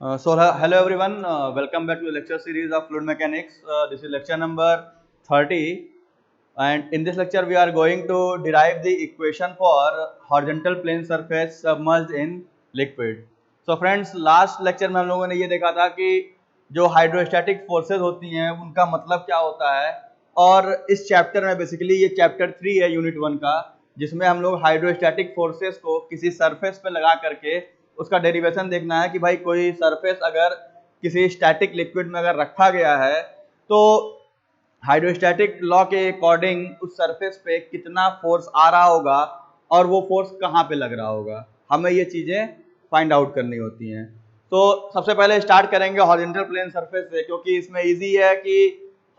Hello everyone, welcome back to the lecture series of fluid mechanics. This is lecture number 30, and in this lecture we are going to derive the equation for horizontal plane surface submerged in liquid. So friends, last lecture में हम लोगों ने ये देखा था कि जो hydrostatic forces होती हैं उनका मतलब क्या होता है, और इस चैप्टर में बेसिकली ये चैप्टर 3 है यूनिट 1 का, जिसमें हम लोग हाइड्रोस्टैटिक फोर्सेस को किसी सरफेस पे लगा करके उसका डेरिवेशन देखना है कि भाई कोई सरफेस अगर किसी स्टैटिक लिक्विड में अगर रखा गया है तो हाइड्रोस्टैटिक लॉ के अकॉर्डिंग उस सरफेस पे कितना फोर्स आ रहा होगा और वो फोर्स कहाँ पे लग रहा होगा, हमें ये चीज़ें फाइंड आउट करनी होती हैं। तो सबसे पहले स्टार्ट करेंगे हॉरिजॉन्टल प्लेन सरफेस से, क्योंकि इसमें इजी है कि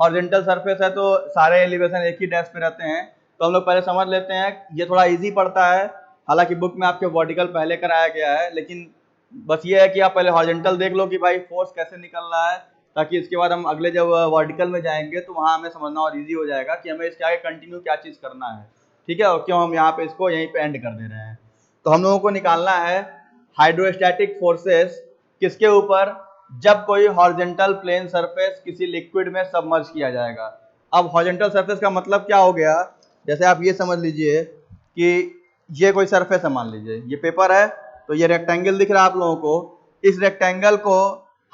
हॉरिजॉन्टल सरफेस है तो सारे एलिवेशन एक ही डैश पे रहते हैं। तो हम लोग पहले समझ लेते हैं, ये थोड़ा इजी पड़ता है, हालांकि बुक में आपके वर्टिकल पहले कराया गया है, लेकिन बस ये है कि आप पहले हॉरिजॉन्टल देख लो कि भाई फोर्स कैसे निकल रहा है, ताकि इसके बाद हम अगले जब वर्टिकल में जाएंगे तो वहाँ हमें समझना और इजी हो जाएगा कि हमें इसके आगे कंटिन्यू क्या चीज़ करना है। ठीक है, और क्यों हम यहाँ पे इसको यहीं पे एंड कर दे रहे हैं। तो हम लोगों को निकालना है हाइड्रोस्टैटिक फोर्सेस किसके ऊपर, जब कोई हॉरिजॉन्टल प्लेन सरफेस किसी लिक्विड में सबमर्ज किया जाएगा। अब हॉरिजॉन्टल सरफेस का मतलब क्या हो गया, जैसे आप ये समझ लीजिए कि ये कोई सरफेस है, मान लीजिए ये पेपर है, तो ये रेक्टेंगल दिख रहा है आप लोगों को। इस रेक्टेंगल को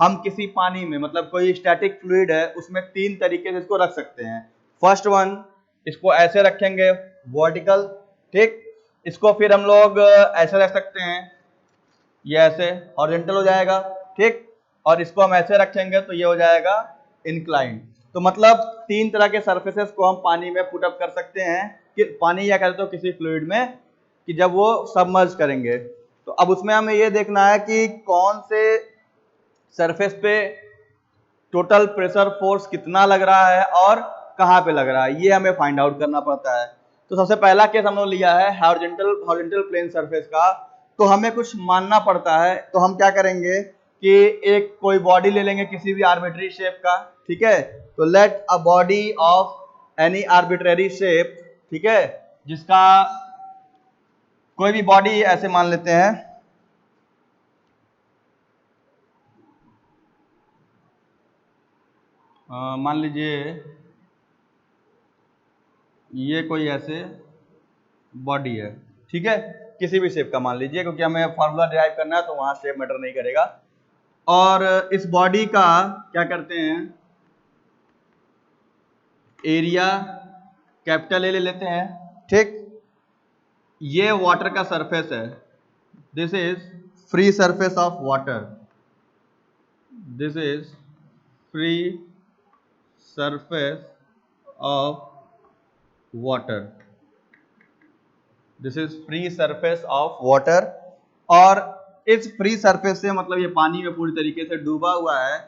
हम किसी पानी में, मतलब कोई स्टैटिक फ्लूइड है उसमें, तीन तरीके से इसको रख सकते हैं। फर्स्ट वन, इसको ऐसे रखेंगे वर्टिकल, ठीक। इसको फिर हम लोग ऐसे रख सकते हैं, ये ऐसे हॉरिजॉन्टल हो जाएगा, ठीक। और इसको हम ऐसे रखेंगे तो ये हो जाएगा इंक्लाइन। तो मतलब तीन तरह के सरफेसेस को हम पानी में पुट अप कर सकते हैं, कि पानी या कहते हो किसी फ्लूइड में, कि जब वो सबमर्ज करेंगे। तो अब उसमें हमें ये देखना है कि कौन से सरफेस पे टोटल प्रेशर फोर्स कितना लग रहा है और कहाँ पे लग रहा है, ये हमें फाइंड आउट करना पड़ता है। तो सबसे पहला केस हम लोग लिया है हॉरिजॉन्टल प्लेन सरफेस का। तो हमें कुछ मानना पड़ता है, तो हम क्या करेंगे कि एक कोई बॉडी ले लेंगे किसी भी आर्बिट्री शेप का, ठीक है। तो let a body of any arbitrary shape, ठीक है, जिसका कोई भी बॉडी ऐसे मान लेते हैं, मान लीजिए ये कोई ऐसे बॉडी है, ठीक है, किसी भी शेप का मान लीजिए, क्योंकि हमें फार्मूला डिराइव करना है तो वहां शेप मैटर नहीं करेगा। और इस बॉडी का क्या करते हैं, एरिया कैपिटल ए ले लेते हैं, ठीक। ये वाटर का सरफेस है, this is free surface of water, this is free surface of water, this is free surface of water. और इस फ्री सरफेस से मतलब ये पानी में पूरी तरीके से डूबा हुआ है,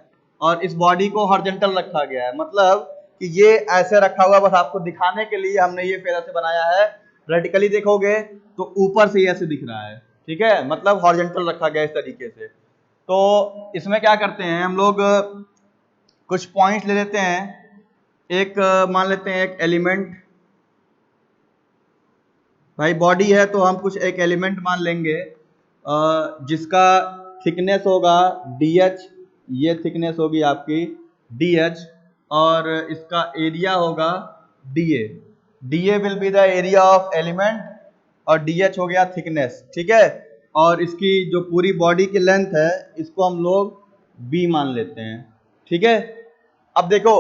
और इस बॉडी को हॉरिजॉन्टल रखा गया है, मतलब कि ये ऐसे रखा हुआ, बस आपको दिखाने के लिए हमने ये फेरा से बनाया है। वर्टिकली देखोगे तो ऊपर से ऐसे दिख रहा है, ठीक है, मतलब हॉरिजॉन्टल रखा गया इस तरीके से। तो इसमें क्या करते हैं हम लोग, कुछ पॉइंट्स ले लेते हैं। एक मान लेते हैं एक एलिमेंट, भाई बॉडी है तो हम कुछ एक एलिमेंट मान लेंगे जिसका थिकनेस होगा DH, ये थिकनेस होगी आपकी DH, और इसका एरिया होगा DA। DA will be the area of element और DH हो गया थिकनेस, ठीक है। और इसकी जो पूरी बॉडी की लेंथ है इसको हम लोग B मान लेते हैं, ठीक है। अब देखो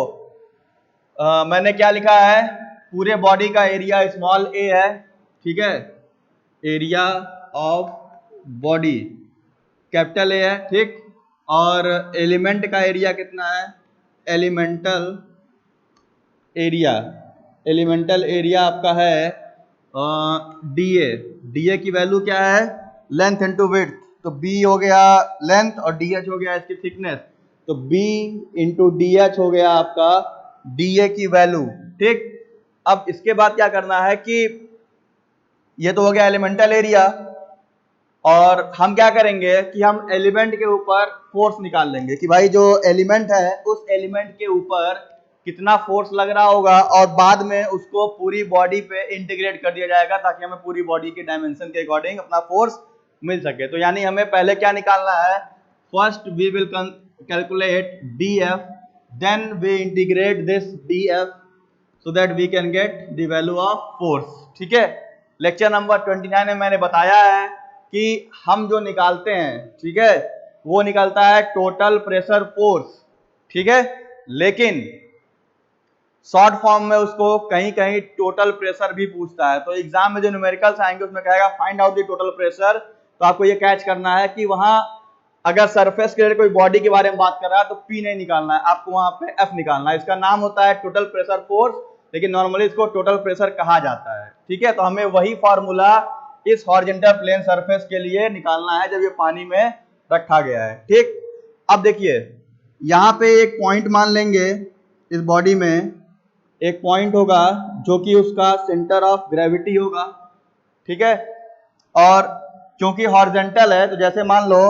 मैंने क्या लिखा है, पूरे बॉडी का एरिया स्मॉल a है, ठीक है, area of body capital A है, ठीक। और एलिमेंट का एरिया कितना है, एलिमेंटल एरिया, एलिमेंटल एरिया आपका है DA की वैल्यू क्या है, लेंथ इनटू विड्थ। तो B हो गया लेंथ और DH हो गया इसकी थिकनेस, तो B इंटू DH हो गया आपका DA की वैल्यू, ठीक। अब इसके बाद क्या करना है कि ये तो हो गया एलिमेंटल एरिया, और हम क्या करेंगे कि हम एलिमेंट के ऊपर फोर्स निकाल लेंगे कि भाई जो एलिमेंट है उस एलिमेंट के ऊपर कितना फोर्स लग रहा होगा, और बाद में उसको पूरी बॉडी पे इंटीग्रेट कर दिया जाएगा ताकि हमें पूरी बॉडी के डायमेंशन के अकॉर्डिंग अपना फोर्स मिल सके। तो यानी हमें पहले क्या निकालना है, first we will calculate df, then we integrate this df so that we can get the value of force। ठीक है, लेक्चर नंबर 29 में मैंने बताया है कि हम जो निकालते हैं, ठीक है, वो निकलता है टोटल प्रेशर फोर्स। ठीक है, लेकिन शॉर्ट फॉर्म में उसको कहीं कहीं टोटल प्रेशर भी पूछता है। तो एग्जाम में जो न्यूमेरिकल्स आएंगे उसमें कहेगा find out the total pressure, तो आपको ये कैच करना है कि वहां अगर सरफेस के कोई बॉडी के बारे में बात कर रहा है तो पी नहीं निकालना है, आपको वहां पे एफ निकालना है। इसका नाम होता है टोटल प्रेशर फोर्स, लेकिन नॉर्मली इसको टोटल प्रेशर कहा जाता है। ठीक है, तो हमें वही फॉर्मूला इस हॉरिजॉन्टल प्लेन सरफेस के लिए निकालना है जब ये पानी में रखा गया है। ठीक, अब देखिए यहाँ पे एक पॉइंट मान लेंगे, इस बॉडी में एक पॉइंट होगा जो कि उसका सेंटर ऑफ ग्रेविटी होगा। ठीक है, और क्योंकि हॉरिजॉन्टल है तो जैसे मान लो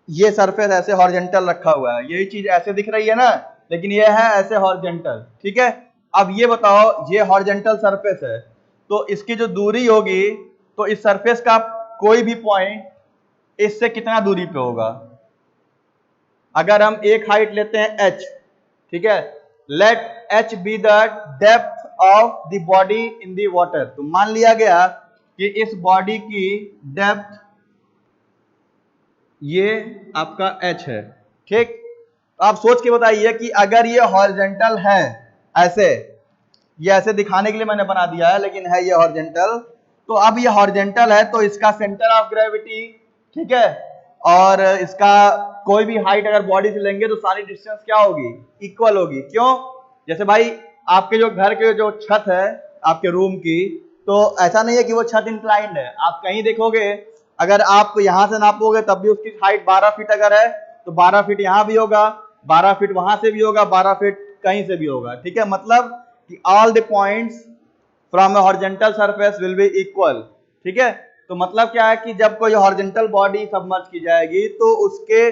ये सरफेस ऐसे हॉरिजॉन्टल रखा हुआ है, यही चीज ऐसे दिख रही है ना, लेकिन ये है ऐसे हॉरिजॉन्टल। ठीक है, अब ये बताओ ये हॉरिजॉन्टल सरफेस है तो इसकी जो दूरी होगी, तो इस सरफेस का कोई भी पॉइंट इससे कितना दूरी पे होगा। अगर हम एक हाइट लेते हैं h, ठीक है, let h be the depth of the body in the water. तो मान लिया गया कि इस बॉडी की डेप्थ ये आपका h है। ठीक, तो आप सोच के बताइए कि अगर ये हॉरिजॉन्टल है, ऐसे ये ऐसे दिखाने के लिए मैंने बना दिया है लेकिन है ये हॉरिजॉन्टल, तो अब ये हॉरिजॉन्टल है तो इसका सेंटर ऑफ ग्रेविटी, ठीक है, और इसका कोई भी हाइट अगर बॉडी से लेंगे तो सारी डिस्टेंस क्या होगी, इक्वल होगी। क्यों, जैसे भाई आपके जो घर के जो छत है आपके रूम की, तो ऐसा नहीं है कि वो छत इंक्लाइंड है। आप कहीं देखोगे अगर आप यहां से नापोगे तब भी उसकी हाइट 12 फीट अगर है तो 12 फीट यहां भी होगा, 12 फीट वहां से भी होगा, 12 फीट कहीं से भी होगा। ठीक है, मतलब कि all the points from a horizontal surface will be equal. ठीक है, तो मतलब क्या है कि जब कोई हॉरिजॉन्टल बॉडी सबमर्ज की जाएगी तो उसके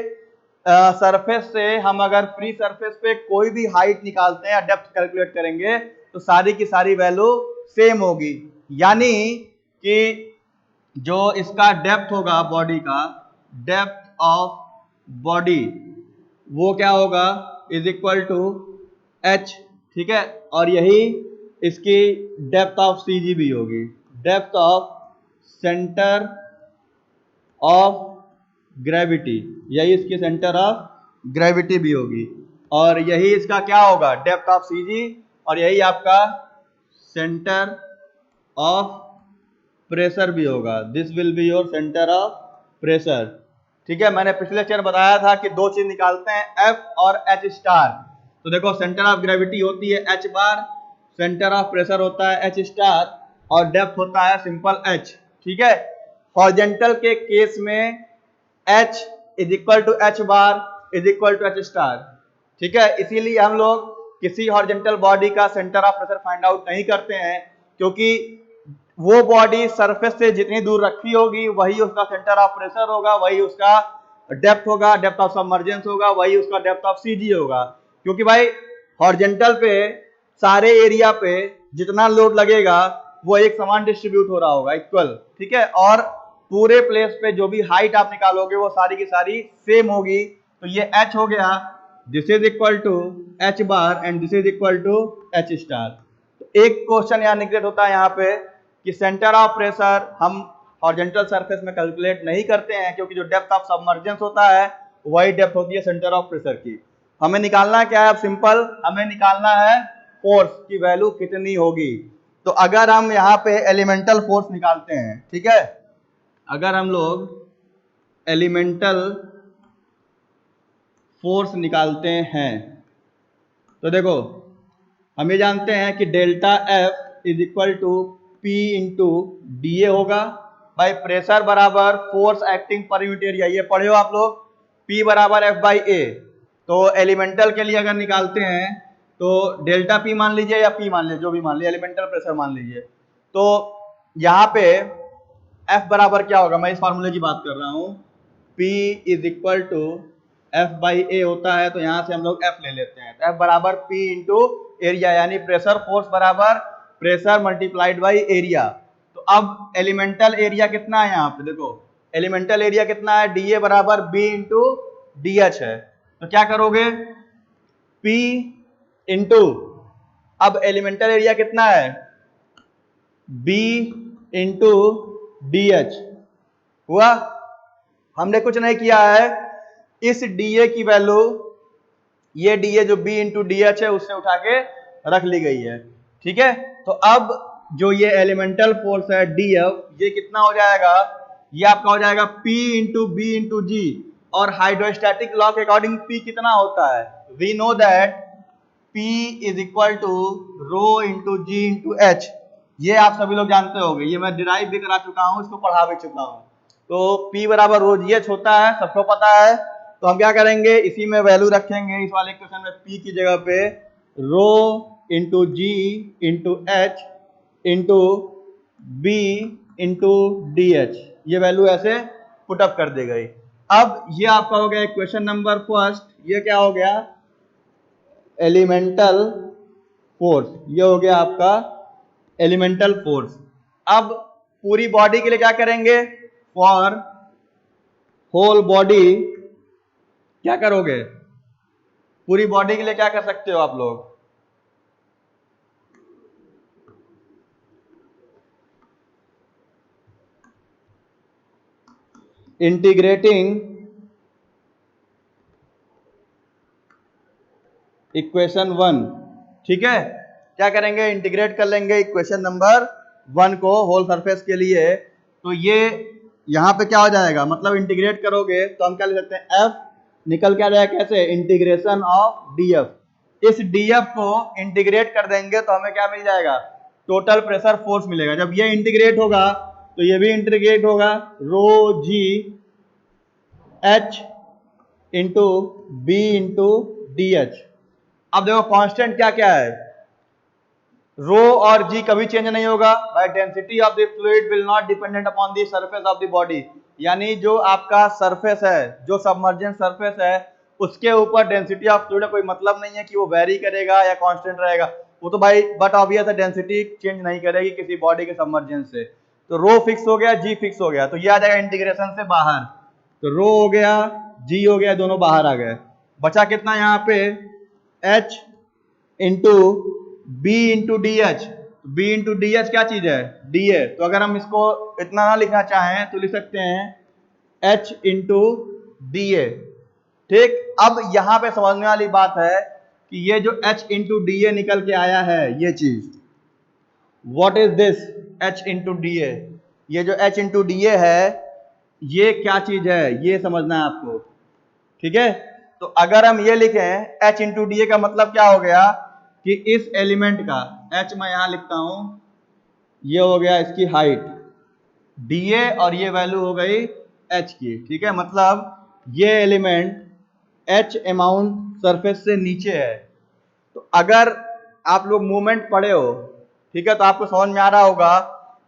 सरफेस से हम अगर फ्री सरफेस पे कोई भी हाइट निकालते हैं या डेप्थ कैलकुलेट करेंगे तो सारी की सारी वैल्यू सेम होगी। यानी कि जो इसका डेप्थ होगा बॉडी का, डेप्थ ऑफ बॉडी वो क्या होगा, इज इक्वल टू h। ठीक है, और यही इसकी डेप्थ ऑफ सीजी भी होगी, depth of centre of gravity, यही इसकी सेंटर ऑफ ग्रेविटी भी होगी, और यही इसका क्या होगा, डेप्थ ऑफ सीजी, और यही आपका सेंटर ऑफ प्रेशर भी होगा। This will be your centre of pressure. ठीक है, मैंने पिछले लेक्चर बताया था कि दो चीज निकालते हैं, F और H स्टार। तो देखो सेंटर ऑफ ग्रेविटी होती है H bar, centre of pressure होता है H स्टार, और डेप्थ होता है सिंपल H। ठीक है, हॉरिजॉन्टल के केस में H is equal to H bar is equal to H star. ठीक है, इसीलिए हम लोग किसी हॉरिजॉन्टल बॉडी का centre of pressure find out नहीं करते हैं, क्योंकि वो बॉडी सरफेस से जितनी दूर रखी होगी वही उसका सेंटर ऑफ प्रेशर होगा, वही उसका डेप्थ होगा, डेप्थ ऑफ सबमर्जेंस होगा, वही उसका डेप्थ ऑफ सीजी होगा। क्योंकि भाई हॉरिजॉन्टल पे सारे एरिया पे जितना लोड लगेगा वो एक समान डिस्ट्रीब्यूट हो रहा होगा, इक्वल। ठीक है, और पूरे प्लेस पे जो भी हाइट आप निकालोगे वो सारी की सारी सेम होगी। तो ये H हो गया, this is equal to H bar and this is equal to H star. तो एक क्वेश्चन यहाँ निगलेक्ट होता है यहाँ पे कि सेंटर ऑफ प्रेशर हम हॉरिजॉन्टल सरफेस में कैलकुलेट नहीं करते हैं, क्योंकि जो डेप्थ ऑफ सबमर्जेंस होता है वही डेप्थ होती है सेंटर ऑफ प्रेशर की। हमें निकालना क्या है, अब सिंपल हमें निकालना है फोर्स की वैल्यू कितनी होगी। तो अगर हम यहाँ पे एलिमेंटल फोर्स निकालते हैं, ठीक है, अगर हम लोग एलिमेंटल फोर्स निकालते हैं तो देखो हम ये जानते हैं कि delta F is equal to P into D A होगा। भाई प्रेशर बराबर force acting per unit area, ये पढ़े हो आप लोग, P बराबर F बाई ए। तो एलिमेंटल के लिए अगर निकालते हैं तो डेल्टा P मान लीजिए या P मान लीजिए, जो भी मान लीजिए, एलिमेंटल प्रेशर मान लीजिए। तो यहाँ पे F बराबर क्या होगा, मैं इस फार्मूले की बात कर रहा हूँ, P is equal to F by A होता है, तो यहाँ से हम लोग F ले लेते हैं। तो F बराबर P इंटू एरिया, यानी प्रेशर फोर्स बराबर प्रेशर मल्टीप्लाइड बाई एरिया। तो अब एलिमेंटल एरिया कितना है यहाँ पे देखो, एलिमेंटल एरिया कितना है, डी ए बराबर बी इंटू डी एच है। तो क्या करोगे, P इंटू, अब एलिमेंटल एरिया कितना है, B इंटू डी एच हुआ। हमने कुछ नहीं किया है, इस dA की वैल्यू, ये dA जो B इंटू डी एच है उससे उठा के रख ली गई है, ठीक है। तो अब जो ये एलिमेंटल फोर्स है DF, ये कितना हो जाएगा, ये आपका हो जाएगा P into B into G, और हाइड्रोस्टैटिक लॉ के अकॉर्डिंग P कितना होता है, we know that P is equal to rho into G into H, ये आप सभी लोग जानते होंगे, ये मैं डिराइव भी करा चुका हूँ, इसको पढ़ा भी चुका हूँ। तो P बराबर रो जी एच होता है, सबको पता है। तो हम क्या करेंगे, इसी में वैल्यू रखेंगे, इस वाले क्वेश्चन में P की जगह पे rho into G into H into B into D H, ये वैल्यू ऐसे पुटअप कर दी गई। अब ये आपका हो गया क्वेश्चन नंबर फर्स्ट, ये क्या हो गया, एलिमेंटल फोर्स, ये हो गया आपका एलिमेंटल फोर्स। अब पूरी बॉडी के लिए क्या करेंगे, फॉर होल बॉडी क्या करोगे, पूरी बॉडी के लिए क्या कर सकते हो आप लोग, इंटीग्रेटिंग इक्वेशन 1, ठीक है। क्या करेंगे, इंटीग्रेट कर लेंगे इक्वेशन नंबर 1 को होल सरफेस के लिए। तो ये यहाँ पे क्या हो जाएगा, मतलब इंटीग्रेट करोगे तो हम क्या लिख सकते हैं, F निकल के आ जाएगा कैसे, इंटीग्रेशन ऑफ DF। इस DF को इंटीग्रेट कर देंगे तो हमें क्या मिल जाएगा, टोटल प्रेशर फोर्स मिलेगा। जब ये इंटीग्रेट होगा तो ये भी इंटीग्रेट होगा, rho G H into B into D H. अब देखो कांस्टेंट क्या क्या है, रो और जी कभी चेंज नहीं होगा, by density of the fluid will not dependent upon the surface of the body, यानी जो आपका सरफेस है, जो सबमर्जेंट सरफेस है, उसके ऊपर डेंसिटी ऑफ फ्लूइड का कोई मतलब नहीं है कि वो वेरी करेगा या कांस्टेंट रहेगा, वो तो भाई बट ऑब्वियस है, डेंसिटी चेंज नहीं करेगी किसी बॉडी के सबमर्जेंस से। तो रो फिक्स हो गया, जी फिक्स हो गया, तो ये आ जाएगा इंटीग्रेशन से बाहर, तो रो हो गया, जी हो गया, दोनों बाहर आ गए। बचा कितना यहाँ पे, H into B into D H, B into D H क्या चीज है, डी ए। तो अगर हम इसको इतना ना लिखना चाहें तो लिख सकते हैं H इंटू डी ए, ठीक। अब यहां पे समझने वाली बात है कि ये जो H इंटू डी ए निकल के आया है, ये चीज, what is this, H into D ए, ये जो H इंटू डी ए है, ये क्या चीज है, ये समझना है आपको, ठीक है। तो अगर हम ये लिखें H इंटू डी ए का मतलब क्या हो गया कि इस एलिमेंट का H मैं यहां लिखता हूं, ये हो गया इसकी हाइट dA और ये वैल्यू हो गई H की, ठीक है। मतलब ये एलिमेंट H अमाउंट सरफेस से नीचे है। तो अगर आप लोग मूवमेंट पढ़े हो, ठीक है, तो आपको समझ में आ रहा होगा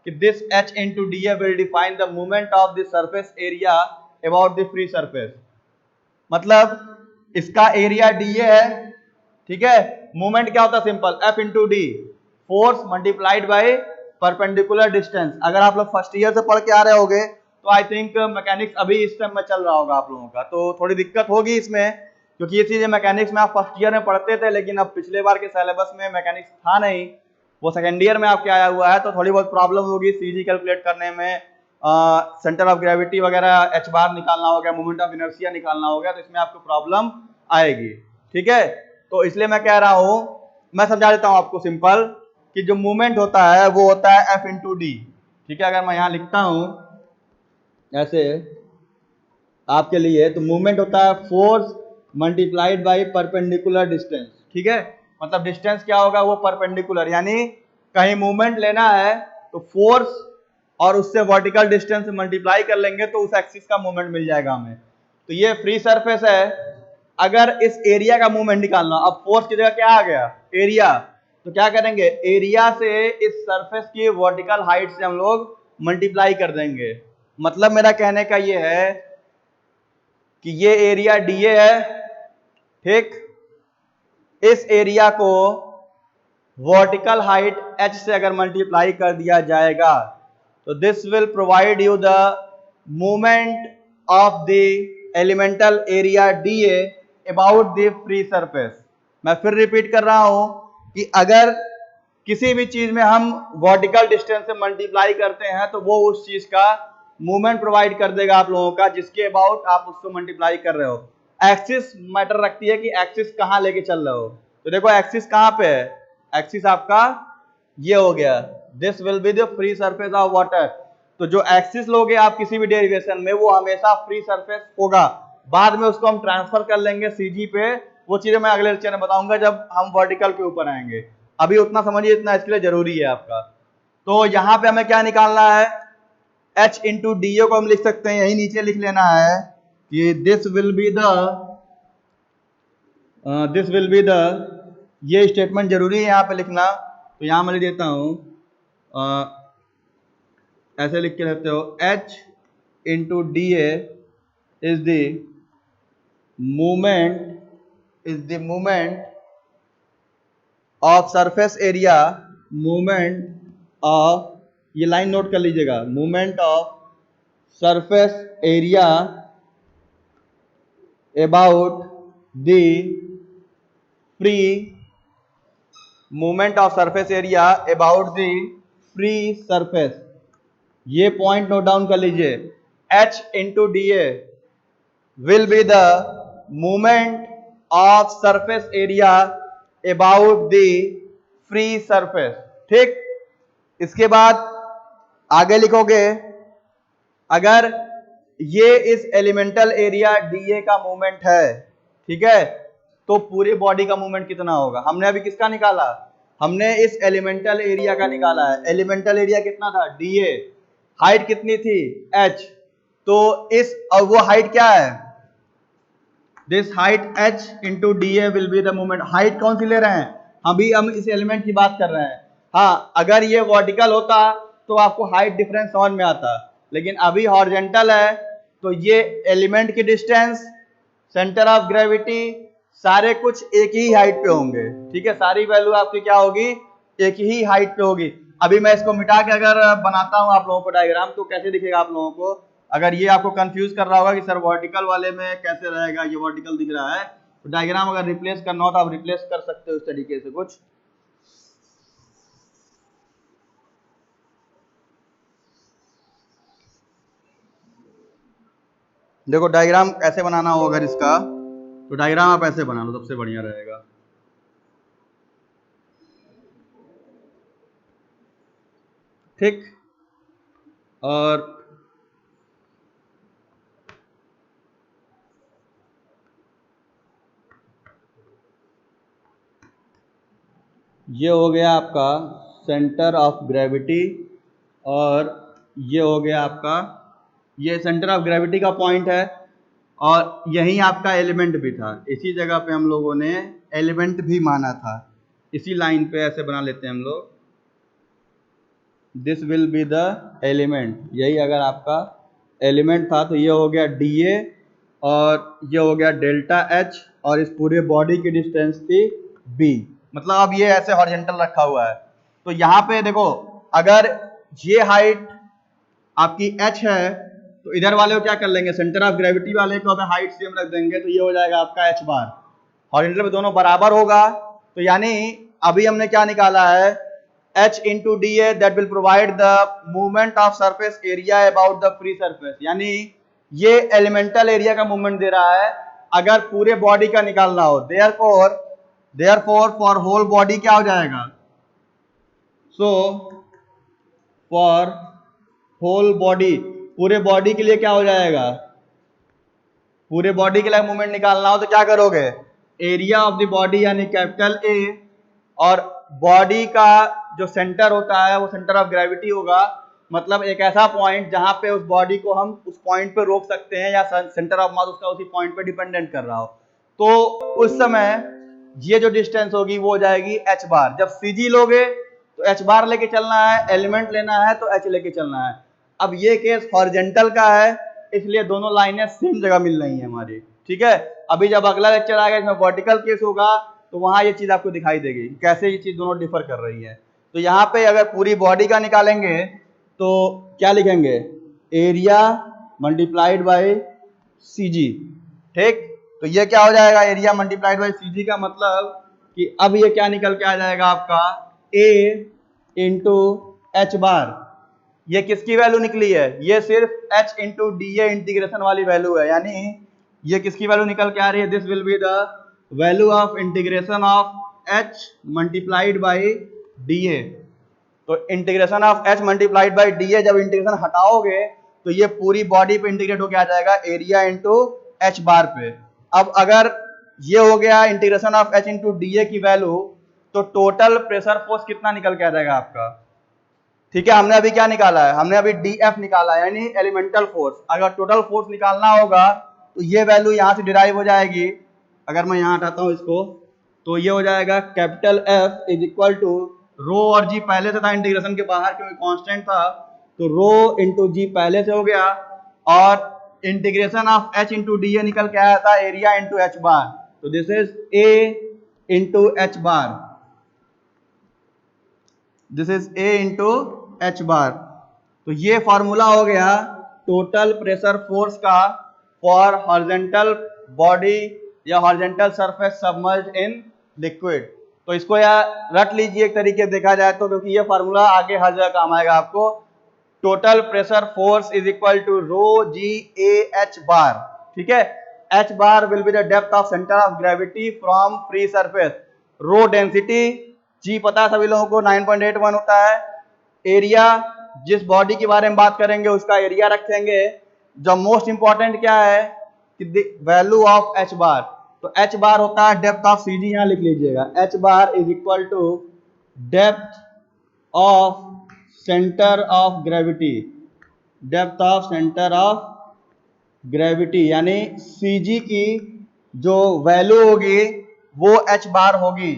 कि this H into D A will define the movement of the surface area about the free surface. मतलब इसका एरिया dA है, ठीक है। मूवमेंट क्या होता है, simple F into D, force multiplied by perpendicular distance. अगर आप लोग फर्स्ट ईयर से पढ़ के आ रहे होगे तो आई थिंक मैकेनिक्स अभी इस टाइम में चल रहा होगा आप लोगों का, तो थोड़ी दिक्कत होगी इसमें, क्योंकि ये चीजें मैकेनिक्स में आप फर्स्ट ईयर में पढ़ते थे, लेकिन अब पिछले बार के सिलेबस में मैकेनिक्स था नहीं, वो सेकेंड ईयर में आपके आया हुआ है, तो थोड़ी बहुत प्रॉब्लम होगी सीजी कैलकुलेट करने में, सेंटर ऑफ ग्रेविटी वगैरह, एच बार निकालना हो गया, मोमेंट ऑफ इनर्शिया निकालना हो गया, तो इसमें आपको प्रॉब्लम आएगी, ठीक है। तो इसलिए मैं कह रहा हूं, मैं समझा देता हूं आपको सिंपल, कि जो मूवमेंट होता है वो होता है F इंटू डी, ठीक है। अगर मैं यहां लिखता हूं ऐसे आपके लिए, तो मूवमेंट होता है force multiplied by perpendicular distance, ठीक है। मतलब डिस्टेंस क्या होगा, वो परपेंडिकुलर, यानी कहीं मूवमेंट लेना है तो फोर्स और उससे वर्टिकल डिस्टेंस मल्टीप्लाई कर लेंगे तो उस एक्सिस का मूवमेंट मिल जाएगा हमें। तो ये फ्री सरफेस है, अगर इस एरिया का मूवमेंट निकालना, अब फोर्स की जगह क्या आ गया, एरिया, तो क्या करेंगे, एरिया से इस सरफेस की वर्टिकल हाइट से हम लोग मल्टीप्लाई कर देंगे। मतलब मेरा कहने का ये है कि ये एरिया डीए है, ठीक, इस एरिया को वर्टिकल हाइट h से अगर मल्टीप्लाई कर दिया जाएगा तो this will provide you the movement of the elemental area dA about the free surface. मैं फिर रिपीट कर रहा हूं कि अगर किसी भी चीज में हम वर्टिकल डिस्टेंस से मल्टीप्लाई करते हैं तो वो उस चीज का मूवमेंट प्रोवाइड कर देगा आप लोगों का, जिसके अबाउट आप उसको मल्टीप्लाई कर रहे हो। एक्सिस मैटर रखती है कि एक्सिस कहाँ लेके चल रहे हो। तो देखो एक्सिस कहाँ पे है, एक्सिस आपका ये हो गया, this will be the free surface of water. तो जो एक्सिस लोगे आप किसी भी डेरिवेशन में वो हमेशा फ्री सरफेस होगा। बाद में उसको हम ट्रांसफर कर लेंगे सीजी पे, वो चीजें मैं अगले लेक्चर में बताऊंगा जब हम वर्टिकल के ऊपर आएंगे। अभी उतना समझिए, इतना इसके लिए जरूरी है आपका। तो यहाँ पे हमें क्या निकालना है, h इंटू डी को हम लिख सकते हैं, यही नीचे लिख लेना है कि दिस विल बी द ये स्टेटमेंट जरूरी है यहाँ पे लिखना। तो यहाँ मैं लिख देता हूँ, ऐसे लिख के रखते हो, h into D is the movement of surface area, movement of, ये लाइन नोट कर लीजिएगा, movement of surface area about the free, movement of surface area about the free surface. ये पॉइंट नोट डाउन कर लीजिए, h into D will be the movement of surface area about the free surface. ठीक, इसके बाद आगे लिखोगे, अगर ये इस एलिमेंटल एरिया डीए का मूवमेंट है, ठीक है, तो पूरे बॉडी का मूवमेंट कितना होगा। हमने अभी किसका निकाला, हमने इस एलिमेंटल एरिया का निकाला है। एलिमेंटल एरिया कितना था, डीए, हाइट कितनी थी, h, तो इस, और वो हाइट क्या है, this height h into D A will be the movement. Height कौन सी ले रहे हैं, अभी हम इस एलिमेंट की बात कर रहे हैं। हाँ, अगर ये वर्टिकल होता तो आपको हाइट डिफरेंस समझ में आता, लेकिन अभी हॉरिजॉन्टल है तो ये एलिमेंट की डिस्टेंस, सेंटर ऑफ ग्रेविटी, सारे कुछ एक ही हाइट पे होंगे। ठीक है, सारी वैल्यू आपकी क्या होगी, एक ही हाइट पे होगी। अभी मैं इसको मिटा के अगर बनाता हूं आप लोगों को डायग्राम, तो कैसे दिखेगा आप लोगों को, अगर ये आपको कंफ्यूज कर रहा होगा कि सर वर्टिकल वाले में कैसे रहेगा, ये वर्टिकल दिख रहा है, तो डायग्राम अगर रिप्लेस करना हो तो आप रिप्लेस कर सकते हो इस तरीके से कुछ। देखो डायग्राम ऐसे बनाना हो अगर इसका, तो डायग्राम आप ऐसे बना लो, सबसे बढ़िया रहेगा। ठीक, और ये हो गया आपका सेंटर ऑफ ग्रेविटी, और ये हो गया आपका, ये सेंटर ऑफ ग्रेविटी का पॉइंट है, और यही आपका एलिमेंट भी था। इसी जगह पे हम लोगों ने एलिमेंट भी माना था, इसी लाइन पे ऐसे बना लेते हैं हम लोग, this will be the element. यही अगर आपका एलिमेंट था तो ये हो गया डीए, और ये हो गया डेल्टा एच, और इस पूरे बॉडी की डिस्टेंस थी बी। मतलब अब ये ऐसे हॉरिजॉन्टल रखा हुआ है। तो यहाँ पे देखो, अगर ये हाइट आपकी h है तो इधर वाले को क्या कर लेंगे, सेंटर ऑफ ग्रेविटी वाले को अगर हाइट सेम रख देंगे तो ये हो जाएगा आपका h बार। हॉरिजॉन्टल पे दोनों बराबर होगा, तो यानी अभी हमने क्या निकाला है, h into D A that will provide the movement of surface area about the free surface. यानी ये एलिमेंटल एरिया का मूवमेंट दे रहा है अगर पूरे बॉडी का निकालना हो। देयरफॉर फॉर होल बॉडी क्या हो जाएगा, सो फॉर होल बॉडी, पूरे बॉडी के लिए क्या हो जाएगा, पूरे बॉडी के लिए मूवमेंट निकालना हो तो क्या करोगे, एरिया ऑफ द बॉडी यानी कैपिटल ए, और बॉडी का जो सेंटर होता है वो सेंटर ऑफ ग्रेविटी होगा। मतलब एक ऐसा पॉइंट जहां पे उस बॉडी को हम उस पॉइंट पे रोक सकते हैं, या सेंटर ऑफ मास उसका उसी पॉइंट पे डिपेंडेंट कर रहा हो, तो उस समय ये जो डिस्टेंस होगी वो हो जाएगी h बार। जब सीजी लोगे तो h बार लेके चलना है, एलिमेंट लेना है तो h लेके चलना है। अब ये केस हॉरिजॉन्टल का है, इसलिए दोनों लाइनें सेम जगह मिल रही हैं हमारी। ठीक है, अभी जब अगला लेक्चर आएगा इसमें वर्टिकल केस होगा तो वहां ये चीज आपको दिखाई देगी कैसे ये चीज दोनों डिफर कर रही है। तो यहाँ पे अगर पूरी बॉडी का निकालेंगे तो क्या लिखेंगे, एरिया मल्टीप्लाइड बाय सी जी। ठीक, तो ये क्या हो जाएगा, एरिया मल्टीप्लाइड बाय सी जी का मतलब कि अब ये क्या निकल के आ जाएगा आपका ए इंटू एच बार। ये किसकी वैल्यू निकली है, ये सिर्फ H into D a integration वाली वैल्यू है, यानी ये किसकी वैल्यू निकल के आ रही है, this will be the value of integration of H multiplied by D A. तो integration of H multiplied by D A, जब इंटीग्रेशन हटाओगे तो ये पूरी बॉडी पे इंटीग्रेट होके आ जाएगा एरिया इंटू एच बार पे। अब अगर ये हो गया integration of H into D ए की वैल्यू, तो टोटल प्रेशर फोर्स कितना निकल के आ जाएगा आपका। ठीक है, हमने अभी क्या निकाला है, हमने अभी डी एफ निकाला है यानी एलिमेंटल फोर्स। अगर टोटल फोर्स निकालना होगा तो ये वैल्यू यहाँ से डिराइव हो जाएगी। अगर मैं यहाँ हटाता हूँ इसको, तो ये हो जाएगा capital F is equal to rho, और जी पहले से था इंटीग्रेशन के बाहर क्योंकि कांस्टेंट था, तो रो इंटू जी पहले से हो गया, और integration of H into D A निकल के आया था एरिया इंटू एच बार, तो this is A into H bar, this is A into H bar. तो ये फॉर्मूला हो गया टोटल प्रेशर फोर्स का फॉर हॉरिजॉन्टल बॉडी या horizontal surface submerged in liquid. तो इसको यार रट लीजिए एक तरीके से देखा जाए तो, क्योंकि ये फॉर्मूला आगे हर जगह काम आएगा आपको। Total pressure force is equal to rho G A H bar. ठीक है, H bar will be the depth of centre of gravity from free surface, rho density G पता है सभी लोगों को 9.81 होता है, एरिया जिस बॉडी के बारे में बात करेंगे उसका एरिया रखेंगे, जो मोस्ट इंपॉर्टेंट क्या है कि वैल्यू ऑफ एच बार, तो एच बार होता है डेप्थ ऑफ सी जी, यहां लिख लीजिएगा H bar is equal to depth of centre of gravity, depth of centre of gravity यानी सी जी की जो वैल्यू होगी वो एच बार होगी।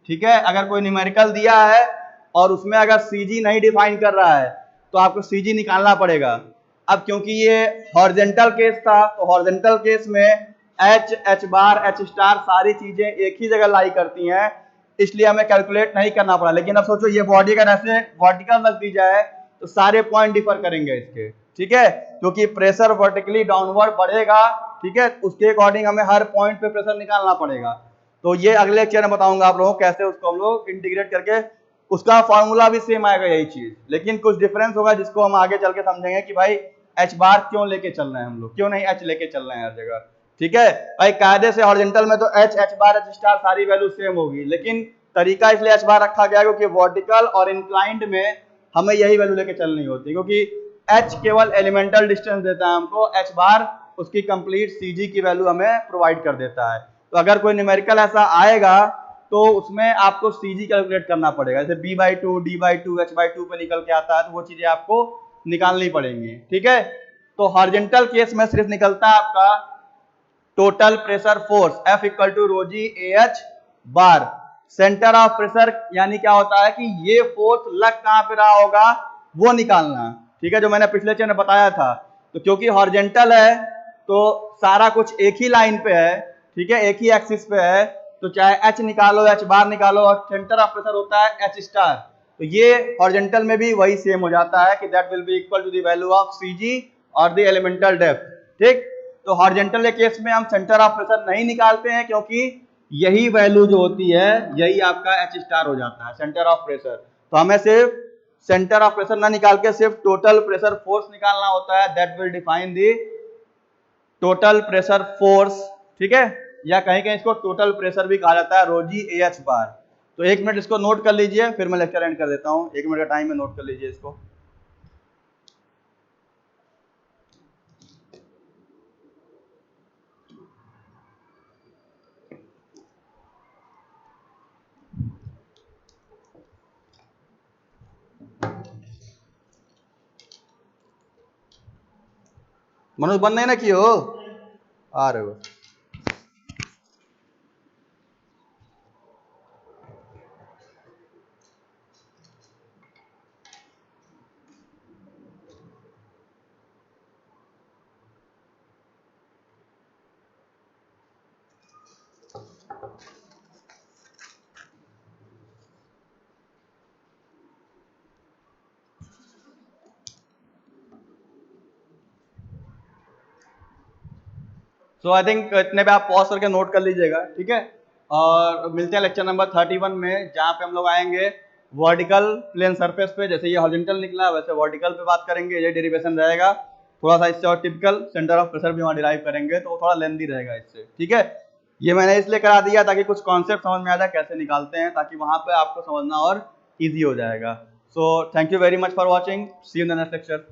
ठीक है, अगर कोई न्यूमेरिकल दिया है और उसमें अगर सी जी नहीं डिफाइन कर रहा है तो आपको सी जी निकालना पड़ेगा। अब क्योंकि ये हॉरिजॉन्टल केस था तो हॉरिजॉन्टल केस में एच, एच बार, एच स्टार सारी चीजें एक ही जगह लाई करती हैं, इसलिए हमें कैलकुलेट नहीं करना पड़ा। लेकिन अब सोचो ये बॉडी अगर ऐसे वर्टिकल रख दी जाए तो सारे पॉइंट डिफर करेंगे इसके। ठीक है, क्योंकि प्रेशर वर्टिकली डाउनवर्ड बढ़ेगा, ठीक है, उसके अकॉर्डिंग हमें हर पॉइंट पे प्रेशर निकालना पड़ेगा। तो ये अगले लेक्चर में बताऊंगा आप लोगों को कैसे उसको हम लोग इंटीग्रेट करके, उसका फॉर्मूला भी सेम आएगा यही चीज, लेकिन कुछ डिफरेंस होगा जिसको हम आगे चल के समझेंगे कि भाई एच बार क्यों लेके चल रहे हैं हम लोग, क्यों नहीं एच लेके चल रहे हैं हर जगह। ठीक है भाई, कायदे से हॉरिजॉन्टल में तो एच, एच बार, एच स्टार सारी वैल्यू सेम होगी, लेकिन तरीका इसलिए एच बार रखा गया क्योंकि वर्टिकल और इंक्लाइंड में हमें यही वैल्यू लेके चलनी होती है, क्योंकि एच केवल एलिमेंटल डिस्टेंस देता है हमको, एच बार उसकी कंप्लीट सीजी की वैल्यू हमें प्रोवाइड कर देता है। तो अगर कोई न्यूमेरिकल ऐसा आएगा तो उसमें आपको सीजी कैलकुलेट करना पड़ेगा, जैसे B by two, D by two, H by two पे निकल के आता है, तो वो चीजें आपको निकालनी पड़ेंगी। ठीक है, तो हॉरिजॉन्टल केस में सिर्फ निकलता है आपका total pressure force F equal to rho G A H bar. Centre of pressure यानी क्या होता है कि ये फोर्स लग कहां पे रहा होगा वो निकालना। ठीक है, जो मैंने पिछले चैप्टर में बताया था, तो क्योंकि हॉरिजॉन्टल है तो सारा कुछ एक ही लाइन पे है, ठीक है, एक ही एक्सिस पे है, तो चाहे एच निकालो, एच बार निकालो, और सेंटर ऑफ प्रेशर होता है एच स्टार, तो ये हॉरिजॉन्टल में भी वही सेम हो जाता है कि that will be equal to the value of CG और द एलिमेंटल डेप्थ। ठीक, तो हॉरिजॉन्टल केस में हम सेंटर ऑफ प्रेशर नहीं निकालते हैं क्योंकि यही वैल्यू जो होती है यही आपका एच स्टार हो जाता है सेंटर ऑफ प्रेशर। तो हमें सिर्फ सेंटर ऑफ प्रेशर ना निकाल के सिर्फ टोटल प्रेशर फोर्स निकालना होता है, that will define the total pressure force. ठीक है, या कहीं कहीं इसको टोटल प्रेशर भी कहा जाता है, रोजी ए एच बार। तो एक मिनट इसको नोट कर लीजिए, फिर मैं लेक्चर एंड कर देता हूं, एक मिनट का टाइम में नोट कर लीजिए इसको। मनोज बंद नहीं ना किए हो, आ रहे हो। सो आई थिंक इतने पे आप पॉज करके नोट कर लीजिएगा, ठीक है। और मिलते हैं लेक्चर नंबर 31 में, जहाँ पे हम लोग आएंगे वर्टिकल प्लेन सरफेस पे। जैसे ये हॉरिजॉन्टल निकला वैसे वर्टिकल पे बात करेंगे, ये डेरिवेशन रहेगा थोड़ा सा इससे, और टिपिकल सेंटर ऑफ प्रेशर भी वहाँ डिराइव करेंगे, तो वो थोड़ा लेंथी रहेगा इससे, ठीक है। ये मैंने इसलिए करा दिया ताकि कुछ कॉन्सेप्ट समझ में आ जाए कैसे निकालते हैं, ताकि वहाँ पे आपको समझना और ईजी हो जाएगा। So thank you very much for watching, see you in the next lecture.